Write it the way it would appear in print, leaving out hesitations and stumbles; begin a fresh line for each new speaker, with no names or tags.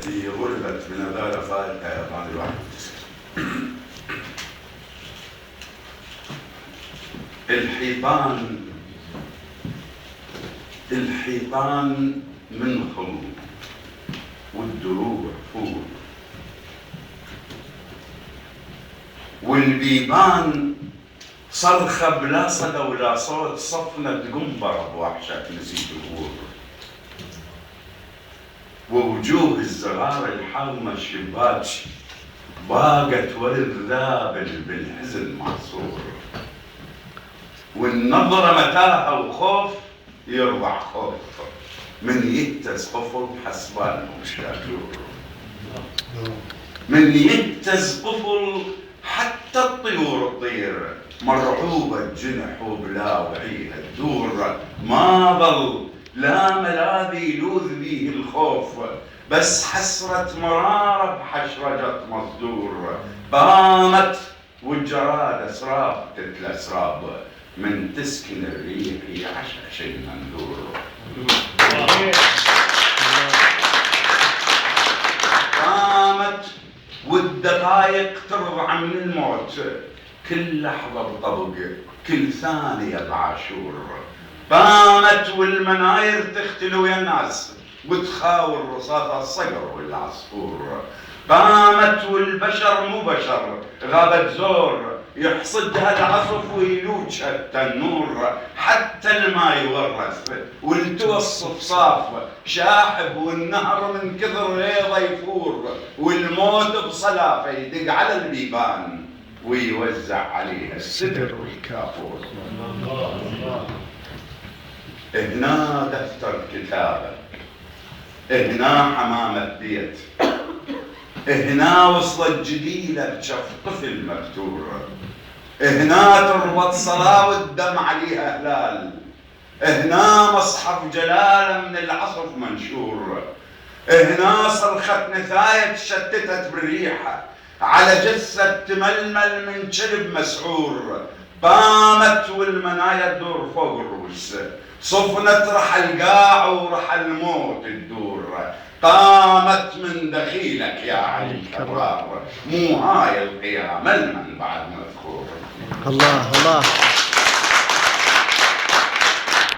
التي غلبت بنظارة فائقة يا فاضل واحد. الحيطان من خلود والدروع فول، والبيبان صرخة بلا صدى ولا صوت، صفنة قنبرة بوحشة نسيت الغور، ووجوه الزغار الحامة الشباك باقت ورد ذابل بالحزن معصور، والنظرة متاهة وخوف يرضع خوف، من يهتز قفل حسبان وشاكور، من يهتز قفل حتى الطيور تطير، مرعوبة جنح وبلا وعيها تدور، ما ظل لا ملاذي يلوذ به الخوف، بس حسرة مرارة بحشرجة مصدور، قامت والجراد اسراب تتلى اسراب، من تسكن الريح يعشعش المندور، قامت والدقايق ترضع من الموت، كل لحظة بطبق كل ثانية بعاشور، قامت والمناير تختل ويا الناس وتخاور رصاصة الصقر والعصفور، قامت والبشر مو بشر غابت زور، يحصدها العصف ويلوجها التنور، حتى الماء يورث والتوصف صاف شاحب، والنهر من كثر غيظه يفور، والموت بصلافه يدق على البيبان ويوزع عليها السدر والكافور. هنا دفتر كتابك، هنا حمامة بيت، هنا وصلت جديدة بشف طفل مبتور، هنا تربط صلاة والدم عليها هلال، هنا مصحف جلالة من العصف منشور، هنا صرخة نثاية تشتتت بالريحة على جثة تململ من شرب مسعور، قامت والمنايا تدور فوق الروس، صفنت رحل قاع ورحل موت تدور، قامت من دخيلك يا علي الكرار، مو هاي القيامة المن بعد مذكور.
الله الله.